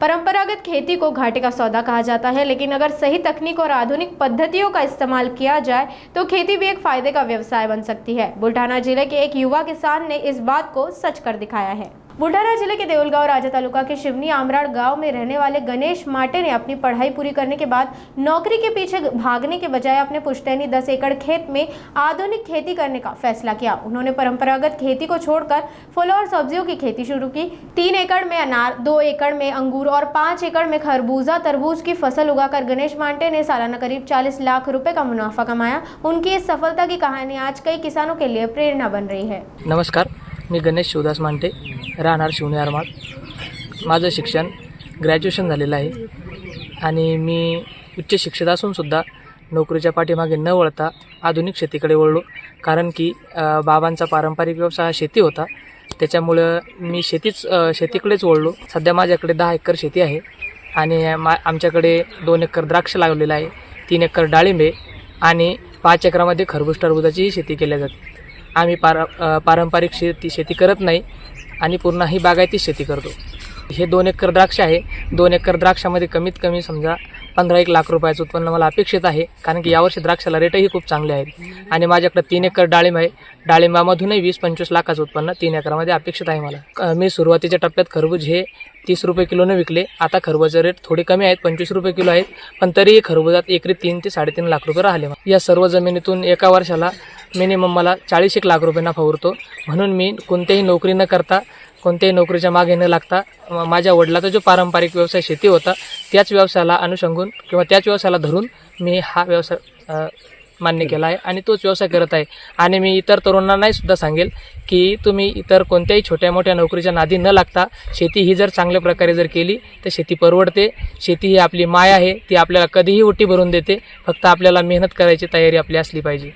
परंपरागत खेती को घाटे का सौदा कहा जाता है, लेकिन अगर सही तकनीक और आधुनिक पद्धतियों का इस्तेमाल किया जाए तो खेती भी एक फायदे का व्यवसाय बन सकती है। बुल्ढाना जिले के एक युवा किसान ने इस बात को सच कर दिखाया है। बुल्ढाना जिले के देउलगांव राजा तालुका के शिवनी आमराड़ गांव में रहने वाले गणेश माटे ने अपनी पढ़ाई पूरी करने के बाद नौकरी के पीछे भागने के बजाय अपने पुश्तैनी 10 एकड़ खेत में आधुनिक खेती करने का फैसला किया। उन्होंने परंपरागत खेती को छोड़कर फल और सब्जियों की खेती शुरू की। 3 एकड़ में अनार, 2 एकड़ में अंगूर और 5 एकड़ में खरबूजा तरबूज की फसल उगाकर गणेश माटे ने सालाना करीब 40 लाख रुपए का मुनाफा कमाया। उनकी इस सफलता की कहानी आज कई किसानों के लिए प्रेरणा बन रही है। नमस्कार, मी गणेश शिवदास मांटे, राहणार शिवनी आरमाळ। माझं शिक्षण ग्रॅज्युएशन झालेलं आहे आणि मी उच्च शिक्षित असून सुद्धा नोकरीच्या पाठीमागे न वळता आधुनिक शेतीकडे वळलो, कारण की बाबांचा पारंपरिक व्यवसाय शेती होता। त्याच्यामुळे मी शेतीकडेच वळलो। सध्या माझ्याकडे 10 एकर शेती आहे आणि आमच्याकडे 2 एकर द्राक्ष लागलेलं आहे, 3 एकर डाळिंबे आणि 5 एकरामध्ये खरबूज टरबूजाची शेती केली जाते। आम्ही पारंपरिक शेती करत नाही आणि पूर्ण ही बागायती शेती करतो। हे 2 एकर द्राक्ष आहे। 2 एकर द्राक्षामध्ये कमीत कमी समजा 15-1 लाख रुपयाचं उत्पन्न मला अपेक्षित आहे, कारण की यावर्षी द्राक्षाला रेटही खूप चांगले आहेत। आणि माझ्याकडे 3 एकर डाळिंब आहे। डाळिंबामधूनही 20-25 लाखाचं उत्पन्न 3 एकरामध्ये अपेक्षित आहे मला। मी सुरुवातीच्या टप्प्यात खरबूज हे 30 रुपये किलोने विकले। आता खरबूजाचे रेट थोडे कमी आहेत, 25 रुपये किलो आहेत, पण तरीही खरबूजात एकरी 3 ते 3.5 लाख रुपये राहिले। या सर्व जमिनीतून एका वर्षाला मिनिमम मला 40 लाख रुपये नफा उरतो। म्हणून मी कोणत्याही नोकरी न करता, कोणत्याही नोकरीच्या मागे न लागता माझ्या वडिलांचा जो पारंपरिक व्यवसाय शेती होता त्याच व्यवसायाला अनुसंगून किंवा त्याच व्यवसायाला धरून मी हा व्यवसाय मान्य केला आहे आणि तोच व्यवसाय करत आहे। आणि मी इतर तरुणांनाही सुद्धा सांगेल की तुम्ही इतर कोणत्याही छोट्या मोठ्या नोकरीच्या नादी न लागता शेती ही जर चांगल्या प्रकारे जर केली तर शेती परवडते। शेती ही आपली माय आहे, ती आपल्याला कधीही ओटी भरून देते। फक्त आपल्याला मेहनत करायची तयारी आपली असली पाहिजे।